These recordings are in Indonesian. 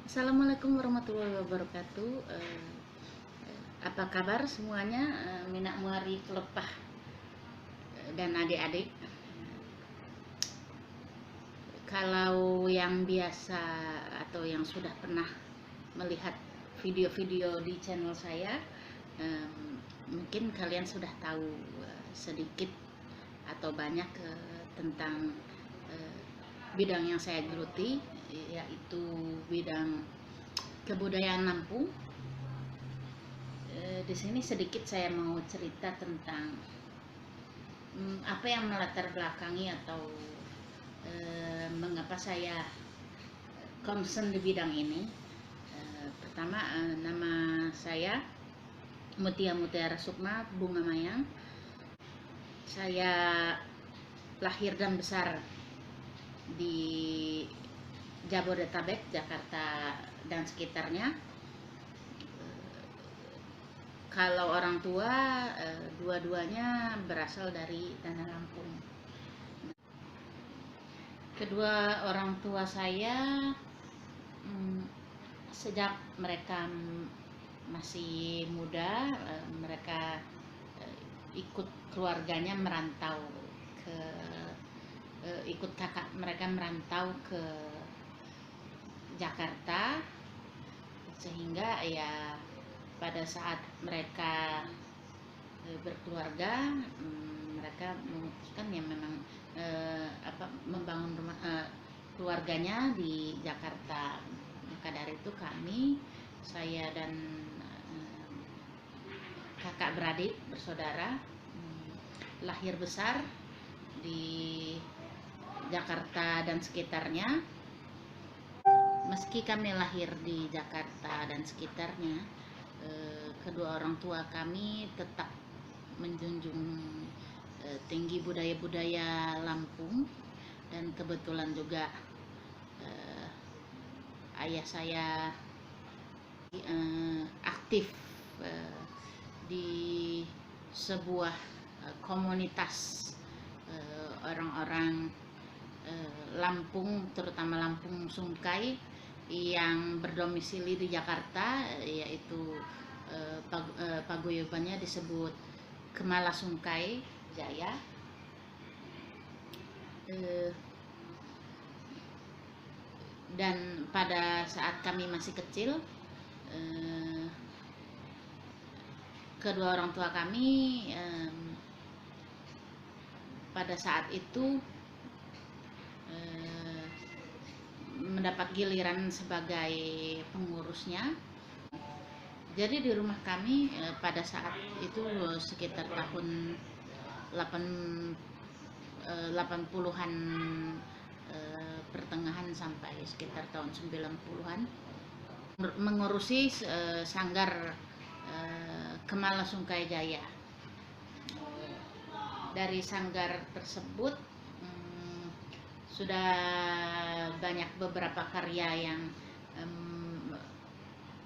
Assalamualaikum warahmatullahi wabarakatuh. Apa kabar semuanya, Minak Muari Kelepah dan adik-adik? Kalau yang biasa atau yang sudah pernah melihat video-video di channel saya, mungkin kalian sudah tahu sedikit atau banyak tentang eh, bidang yang saya geluti, yaitu bidang kebudayaan Lampung. Di sini sedikit saya mau cerita tentang apa yang melatar belakangi atau mengapa saya concern di bidang ini. Pertama, nama saya Mutia Mutiara Sukma Bunga Mayang. Saya lahir dan besar di Jabodetabek, Jakarta dan sekitarnya. Kalau orang tua, dua-duanya berasal dari Tanah Lampung. Kedua orang tua saya, sejak mereka masih muda, mereka ikut keluarganya merantau ke ikut kakak mereka merantau ke Jakarta, sehingga ya pada saat mereka berkeluarga, mereka memutuskan ya memang membangun rumah keluarganya di Jakarta. Maka dari itu kami, saya dan kakak beradik bersaudara, lahir besar di Jakarta dan sekitarnya. Meski kami lahir di Jakarta dan sekitarnya, kedua orang tua kami tetap menjunjung tinggi budaya-budaya Lampung, dan kebetulan juga ayah saya aktif di sebuah komunitas orang-orang Lampung, terutama Lampung Sungkai yang berdomisili di Jakarta, yaitu paguyubannya disebut Kemala Sungkai Jaya. Dan pada saat kami masih kecil, kedua orang tua kami pada saat itu mendapat giliran sebagai pengurusnya. Jadi di rumah kami pada saat itu sekitar tahun 80-an pertengahan sampai sekitar tahun 90-an mengurusi sanggar Kemala Sungkai Jaya. Dari sanggar tersebut sudah banyak beberapa karya yang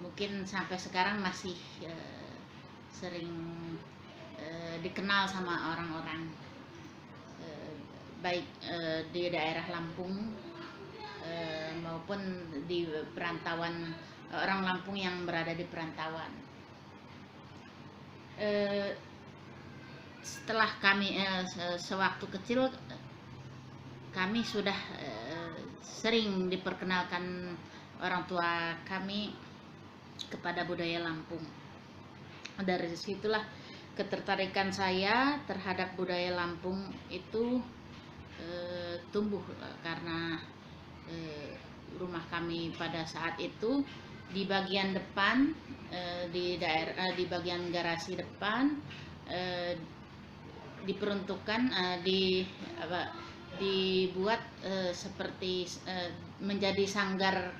mungkin sampai sekarang masih sering dikenal sama orang-orang, baik di daerah Lampung maupun di perantauan, orang Lampung yang berada di perantauan. Setelah kami sewaktu kecil, kami sudah sering diperkenalkan orang tua kami kepada budaya Lampung. Dari situlah ketertarikan saya terhadap budaya Lampung itu tumbuh, karena rumah kami pada saat itu di bagian depan, di bagian garasi depan, diperuntukkan dibuat seperti menjadi sanggar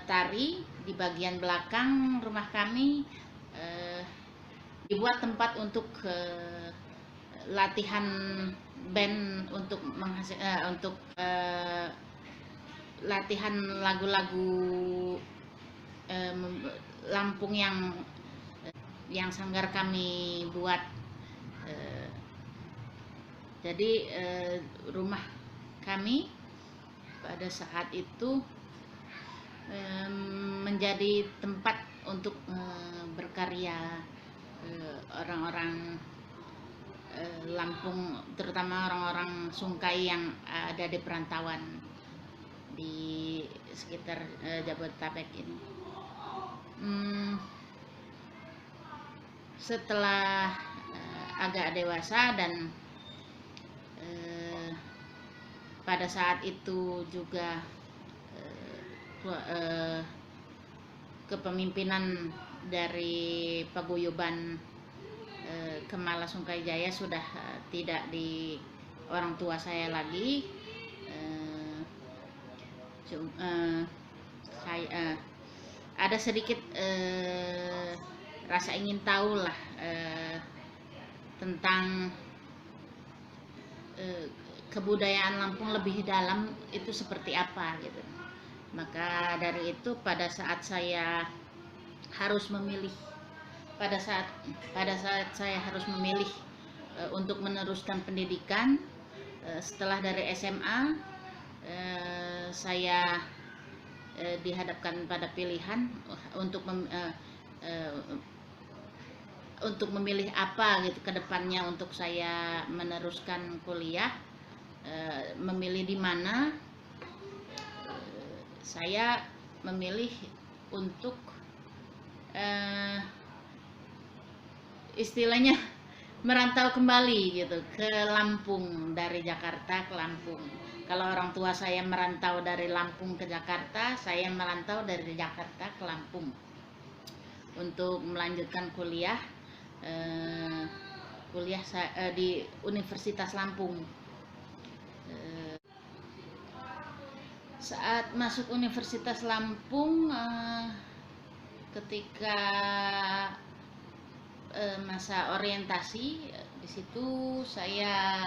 tari. Di bagian belakang rumah kami dibuat tempat untuk latihan band, untuk latihan lagu-lagu Lampung yang sanggar kami buat. Jadi rumah kami pada saat itu menjadi tempat untuk berkarya orang-orang Lampung, terutama orang-orang Sungkai yang ada di perantauan di sekitar Jabodetabek ini. Setelah agak dewasa dan pada saat itu juga kepemimpinan dari paguyuban Kemala Sungkai Jaya sudah tidak di orang tua saya lagi. Saya ada sedikit rasa ingin tahu lah tentang kebudayaan Lampung lebih dalam itu seperti apa gitu. Maka dari itu pada saat saya harus memilih, pada saat saya harus memilih untuk meneruskan pendidikan setelah dari SMA, saya dihadapkan pada pilihan untuk memilih apa gitu ke depannya untuk saya meneruskan kuliah, memilih di mana. Saya memilih untuk istilahnya merantau kembali gitu ke Lampung, dari Jakarta ke Lampung. Kalau orang tua saya merantau dari Lampung ke Jakarta, saya merantau dari Jakarta ke Lampung untuk melanjutkan kuliah di Universitas Lampung. Saat masuk Universitas Lampung, ketika masa orientasi, di situ saya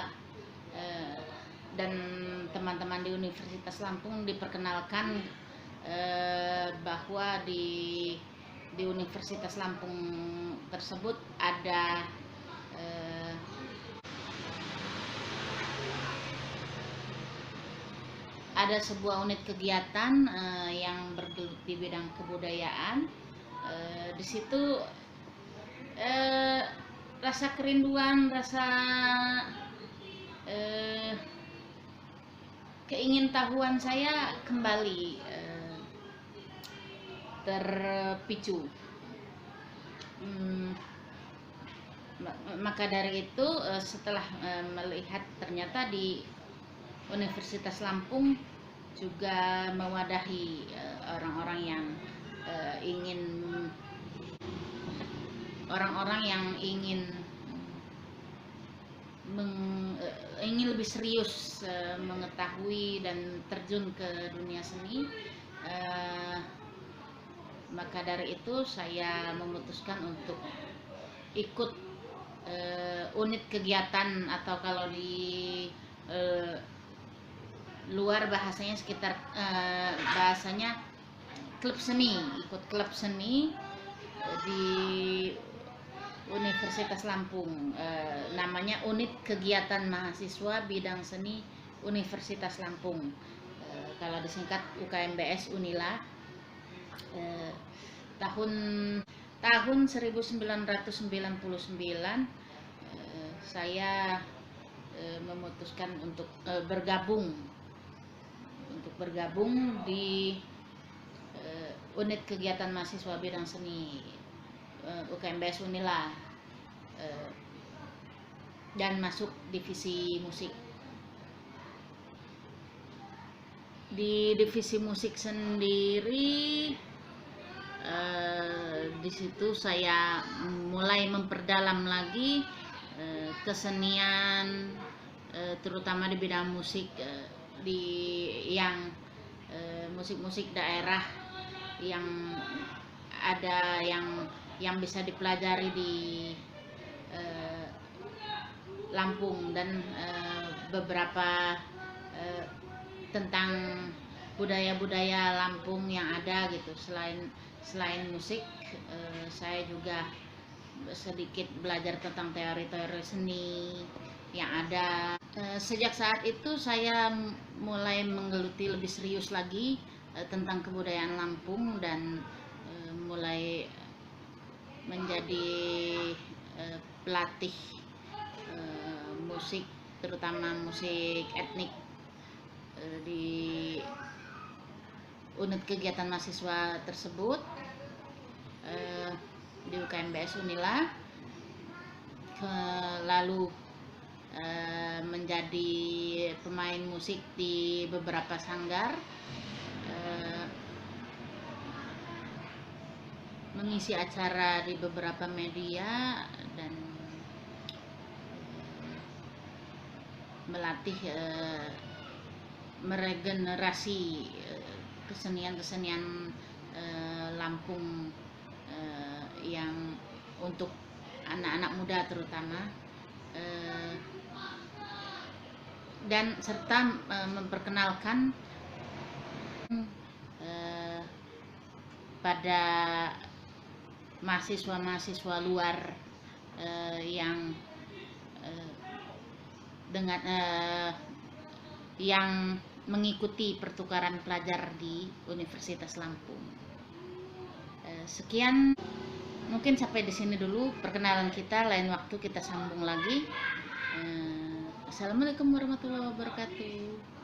dan teman-teman di Universitas Lampung diperkenalkan bahwa di Universitas Lampung tersebut ada sebuah unit kegiatan yang bergelut di bidang kebudayaan. Di situ rasa kerinduan, rasa keingintahuan saya kembali terpicu. Maka dari itu setelah melihat ternyata di Universitas Lampung juga mewadahi orang-orang yang ingin lebih serius mengetahui dan terjun ke dunia seni. Maka dari itu saya memutuskan untuk ikut unit kegiatan, atau kalau di luar bahasanya sekitar bahasanya klub seni, ikut klub seni di Universitas Lampung, namanya Unit Kegiatan Mahasiswa Bidang Seni Universitas Lampung, kalau disingkat UKMBS Unila. Tahun 1999 saya memutuskan untuk bergabung di Unit Kegiatan Mahasiswa Bidang Seni UKMBS Unila, dan masuk divisi musik. Di divisi musik sendiri, di situ saya mulai memperdalam lagi kesenian, terutama di bidang musik, yang musik-musik daerah yang ada yang bisa dipelajari di Lampung, dan beberapa tentang budaya-budaya Lampung yang ada gitu. Selain musik, saya juga sedikit belajar tentang teori-teori seni yang ada. Sejak saat itu saya mulai menggeluti lebih serius lagi tentang kebudayaan Lampung, dan mulai menjadi pelatih musik, terutama musik etnik di unit kegiatan mahasiswa tersebut, di UKMBS Unila. Lalu menjadi pemain musik di beberapa sanggar, mengisi acara di beberapa media, dan melatih meregenerasi kesenian-kesenian Lampung yang untuk anak-anak muda terutama, dan serta memperkenalkan pada mahasiswa-mahasiswa luar yang dengan yang mengikuti pertukaran pelajar di Universitas Lampung. Sekian, mungkin sampai di sini dulu perkenalan kita. Lain waktu kita sambung lagi. Assalamualaikum warahmatullahi wabarakatuh.